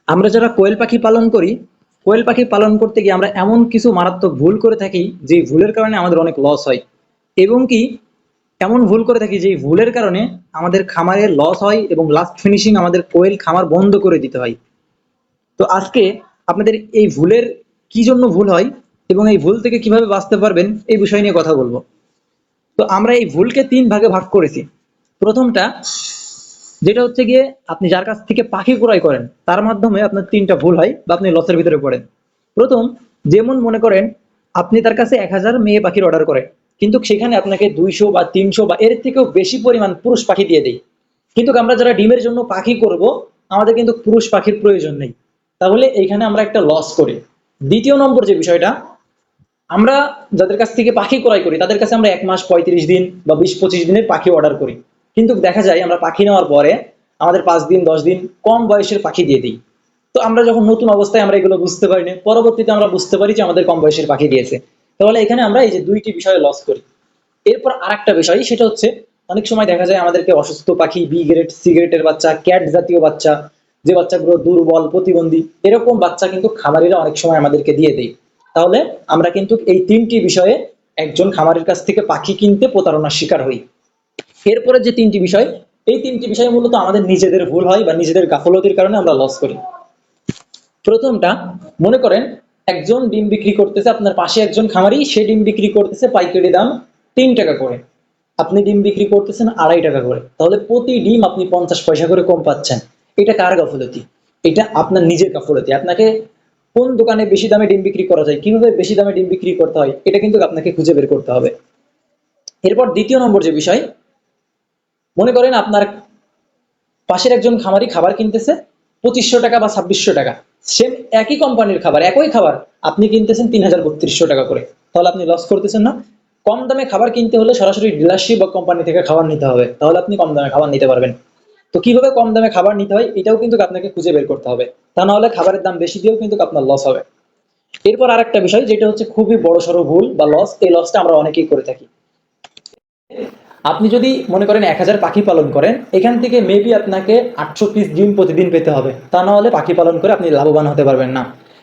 আমরা যারা কোয়েল পাখি পালন করি, কোয়েল পাখি পালন করতে গিয়ে আমরা এমন কিছু মারাত্মক ভুল করে থাকি যে ভুলের কারণে আমাদের অনেক লস হয়। এবং কি এমন ভুল করে থাকি যে ভুলের কারণে আমাদের খামারে লস হয় এবং লাস্ট ফিনিশিং আমাদের কোয়েল খামার বন্ধ করে দিতে হয়। তো আজকে আপনাদের এই ভুলের কি জন্য ভুল হয় এবং এই ভুল থেকে কিভাবে বাঁচতে পারবেন এই বিষয় নিয়ে কথা বলবো। তো আমরা এই ভুলকে তিন ভাগে ভাগ করেছি। প্রথমটা, যেটা হচ্ছে গিয়ে আপনি যার কাছ থেকে পাখি ক্রয় করেন তার মাধ্যমে আপনার তিনটা ভুল হয় বা আপনি লসের ভিতরে পড়েন। প্রথম, যেমন মনে করেন আপনি তার কাছে 1000 মেয়ে পাখির অর্ডার করেন, কিন্তু সেখানে আপনাকে 200 বা 300 বা এর থেকেও বেশি পরিমাণ পুরুষ পাখি দিয়ে দেয়। কিন্তু আমরা যারা ডিমের জন্য পাখি করব, আমাদের কিন্তু পুরুষ পাখির প্রয়োজন নেই। তাহলে এইখানে আমরা একটা লস করি। দ্বিতীয় নম্বর যে বিষয়টা, আমরা যাদের কাছ থেকে পাখি ক্রয় করি তাদের কাছে আমরা 1 মাস 35 দিন বা 20-25 দিনের পাখি অর্ডার করি, কিন্তু দেখা যায় আমরা পাখি নেওয়ার পরে আমাদের 5 দিন 10 দিন কম বয়সের পাখি দিয়ে দিই। তো আমরা যখন নতুন অবস্থায় আমরা এগুলো বুঝতে পারি না, পরবর্তীতে আমরা বুঝতে পারি যে আমাদের কম বয়সের পাখি দিয়েছে। তাহলে এখানে আমরা এই যে দুইটি বিষয়ে লস করি। এরপর আরেকটা বিষয়, সেটা হচ্ছে অনেক সময় দেখা যায় আমাদেরকে অসুস্থ পাখি, বি গ্রেড, সি গ্রেডের বাচ্চা, ক্যাট জাতীয় বাচ্চা, যে বাচ্চাগুলো দুর্বল, প্রতিবন্ধী, এরকম বাচ্চা কিন্তু খামারিরা অনেক সময় আমাদেরকে দিয়ে দেয়। তাহলে আমরা কিন্তু এই তিনটি বিষয়ে একজন খামারের কাছ থেকে পাখি কিনতে প্রতারণার শিকার হই। এরপরে যে তিনটি বিষয়, এই তিনটি বিষয় মূলত আমাদের নিজেদের ভুল হয় বা নিজেদের গাফলতির কারণে আমরা লস করি। প্রথমটা, মনে করেন একজন ডিম বিক্রি করতেছে, আপনার পাশে একজন খামারি, সে ডিম বিক্রি করতেছে পাইকারি দাম 3 টাকা করে, আপনি ডিম বিক্রি করতেছেন 2.5 টাকা করে, তাহলে প্রতি ডিম আপনি 50 পয়সা করে কম পাচ্ছেন। এটা কার গাফলতি? এটা আপনার নিজের গাফলতি। আপনাকে কোন দোকানে বেশি দামে ডিম বিক্রি করা যায়, কিভাবে বেশি দামে ডিম বিক্রি করতে হয়, এটা কিন্তু আপনাকে খুঁজে বের করতে হবে। এরপর দ্বিতীয় নম্বর যে বিষয়, মনে করেন আপনার পাশের একজন খামারি খাবার কিনতেছে 2500 টাকা বা 2600 টাকা, সেম একই কোম্পানির খাবার, একই খাবার আপনি কিনতেছেন 3000-3200 টাকা করে, তাহলে আপনি লস করতেছেন না? কম দামে খাবার কিনতে হলে সরাসরি ডিলারশিপ বা কোম্পানি থেকে খাবার নিতে হবে, তাহলে আপনি কম দামে খাবার নিতে পারবেন। তো কিভাবে কম দামে খাবার নিতে হয় এটাও কিন্তু আপনাকে খুঁজে বের করতে হবে, তা না হলে খাবারের দাম বেশি দিয়েও কিন্তু আপনার লস হবে। এরপর আরেকটা বিষয়, যেটা হচ্ছে খুবই বড় সড়ো ভুল বা লস, এই লসটা আমরা অনেকেই করে থাকি। আপনি যদি মনে করেন 1000 পাখি পালন করেন, এখান থেকে মেবি আপনাকে 800 পিস ডিম প্রতিদিন পেতে হবে, তা না হলে পাখি পালন করে আপনি লাভবান হতে পারবেন না।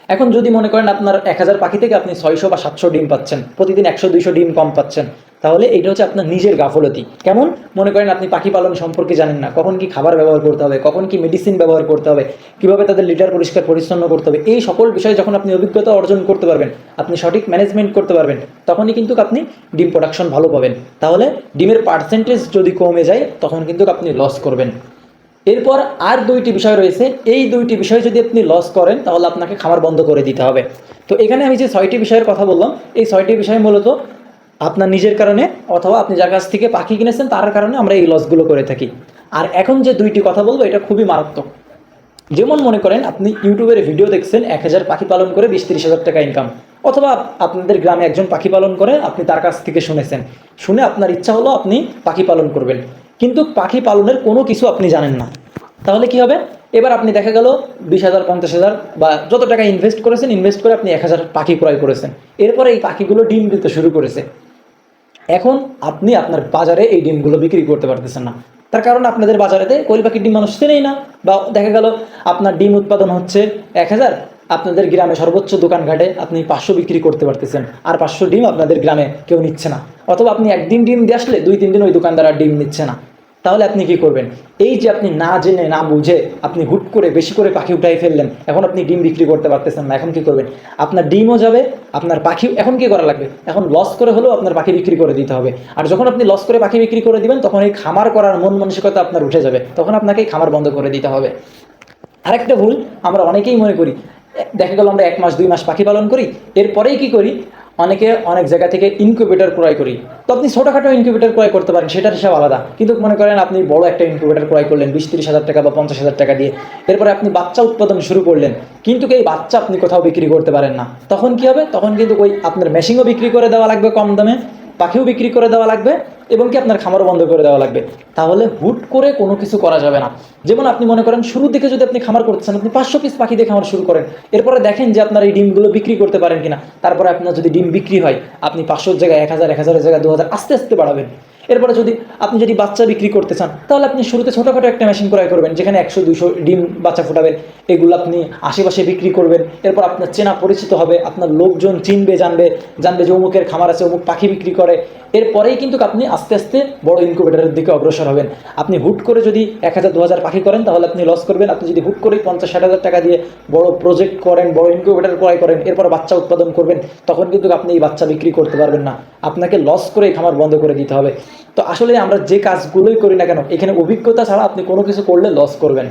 এখন যদি মনে করেন আপনার 1000 পাখি থেকে আপনি 600 বা 700 ডিম পাচ্ছেন, প্রতিদিন 100-200 ডিম কম পাচ্ছেন, তাহলে এটা হচ্ছে আপনার নিজের গাফলতি। কেমন? মনে করেন আপনি পাখি পালন সম্পর্কে জানেন না, কখন কি খাবার ব্যবহার করতে হবে, কখন কি মেডিসিন ব্যবহার করতে হবে, কিভাবে তাদের লিটার পরিষ্কার পরিচ্ছন্ন করতে হবে, এই সকল বিষয়ে যখন আপনি অভিজ্ঞতা অর্জন করতে পারবেন, আপনি সঠিক ম্যানেজমেন্ট করতে পারবেন, তখনই কিন্তু আপনি ডিম প্রোডাকশন ভালো পাবেন। তাহলে ডিমের পার্সেন্টেজ যদি কমে যায় তখন কিন্তু আপনি লস করবেন। এরপর আর দুইটি বিষয় রয়েছে, এই দুইটি বিষয় যদি আপনি লস করেন তাহলে আপনাকে খামার বন্ধ করে দিতে হবে। তো এখানে আমি যে 6টি বিষয়ের কথা বললাম, এই 6টি বিষয় মূলত আপনার নিজের কারণে অথবা আপনি যার কাছ থেকে পাখি কিনেছেন তার কারণে আমরা এই লসগুলো করে থাকি। আর এখন যে দুইটি কথা বলবো এটা খুবই মারাত্মক। যেমন মনে করেন আপনি ইউটিউবের ভিডিও দেখছেন 1000 পাখি পালন করে 20-30 হাজার টাকা ইনকাম, অথবা আপনাদের গ্রামে একজন পাখি পালন করে, আপনি তার কাছ থেকে শুনেছেন, শুনে আপনার ইচ্ছা হলো আপনি পাখি পালন করবেন, কিন্তু পাখি পালনের কোনো কিছু আপনি জানেন না। তাহলে কি হবে? এবার আপনি দেখা গেল 20,000 50,000 বা যত টাকা ইনভেস্ট করেছেন, ইনভেস্ট করে আপনি 1000 পাখি ক্রয় করেছেন। এরপরে এই পাখিগুলো ডিম দিতে শুরু করেছে। এখন আপনি আপনার বাজারে এই ডিমগুলো বিক্রি করতে পারতেছেন না, তার কারণ আপনাদের বাজারেতে কোয়েল পাখির ডিম মানুষ চেনেই না। বা দেখা গেল আপনার ডিম উৎপাদন হচ্ছে 1000, আপনাদের গ্রামে সর্বোচ্চ দোকানঘাটে আপনি 500 বিক্রি করতে পারতেছেন, আর 500 ডিম আপনাদের গ্রামে কেউ নিচ্ছে না। অথবা আপনি একদিন ডিম দিয়ে আসলে 2-3 দিন ওই দোকানদার আর ডিম নিচ্ছে না। তাহলে আপনি কি করবেন? এই যে আপনি না জেনে না বুঝে আপনি হুট করে বেশি করে পাখি উঠাই ফেললেন, এখন আপনি ডিম বিক্রি করতে পারতেছেন না, এখন কি করবেন? আপনার ডিমও যাবে, আপনার পাখি, এখন কি করা লাগবে? এখন লস করে হলেও আপনার পাখি বিক্রি করে দিতে হবে। আর যখন আপনি লস করে পাখি বিক্রি করে দিবেন তখন এই খামার করার মন মানসিকতা আপনার উঠে যাবে, তখন আপনাকে এই খামার বন্ধ করে দিতে হবে। আরেকটা ভুল আমরা অনেকেই মনে করি, দেখা গেল আমরা 1 মাস 2 মাস পাখি পালন করি, এরপরেই কি করি, অনেকে অনেক জায়গা থেকে ইনকিউবেটর ক্রয় করি। তো আপনি ছোটোখাটো ইনকিউবেটর ক্রয় করতে পারেন, সেটার হিসাব আলাদা, কিন্তু মনে করেন আপনি বড় একটা ইনকিউবেটর ক্রয় করলেন 20-30 হাজার টাকা বা 50,000 টাকা দিয়ে, এরপরে আপনি বাচ্চা উৎপাদন শুরু করলেন, কিন্তু এই বাচ্চা আপনি কোথাও বিক্রি করতে পারেন না, তখন কি হবে? তখন কিন্তু ওই আপনার মেশিনও বিক্রি করে দেওয়া লাগবে কম দামে, পাখিও বিক্রি করে দেওয়া লাগবে, এবং কি আপনার খামারও বন্ধ করে দেওয়া লাগবে। তাহলে হুট করে কোনো কিছু করা যাবে না। যেমন আপনি মনে করেন শুরুর দিকে যদি আপনি খামার করতেছেন, আপনি 500 পিস পাখি দিয়ে খামার শুরু করেন, এরপরে দেখেন যে আপনার এই ডিমগুলো বিক্রি করতে পারেন কিনা, তারপরে আপনার যদি ডিম বিক্রি হয় আপনি 500-র জায়গায় 1000, 1000-এর জায়গায় 2000, আস্তে আস্তে বাড়াবেন। এরপরে আপনি যদি বাচ্চা বিক্রি করতে চান, তাহলে আপনি শুরুতে ছোটোখাটো একটা মেশিন ক্রয় করবেন, যেখানে 100-200 ডিম বাচ্চা ফোটাবেন, এগুলো আপনি আশেপাশে বিক্রি করবেন। এরপর আপনার চেনা পরিচিত হবে, আপনার লোকজন চিনবে, জানবে যে অমুকের খামার আছে, অমুক পাখি বিক্রি করে। এরপরেই কিন্তু আপনি আস্তে আস্তে বড় ইনকিউবেটরের দিকে অগ্রসর হবেন। আপনি হুট করে যদি 1000-2000 পাখি করেন, তাহলে আপনি লস করবেন। আপনি যদি হুট করে 50-60 হাজার টাকা দিয়ে বড় প্রজেক্ট করেন, বড় ইনকিউবেটর ক্রয় করেন, এরপর বাচ্চা উৎপাদন করবেন, তখন কিন্তু আপনি এই বাচ্চা বিক্রি করতে পারবেন না। আপনাকে লস করে এই খামার বন্ধ করে দিতে হবে। তো আসলে আমরা যে কাজগুলোই করি না কেন, এখানে অভিজ্ঞতা ছাড়া আপনি কোনো কিছু করলে লস করবেন।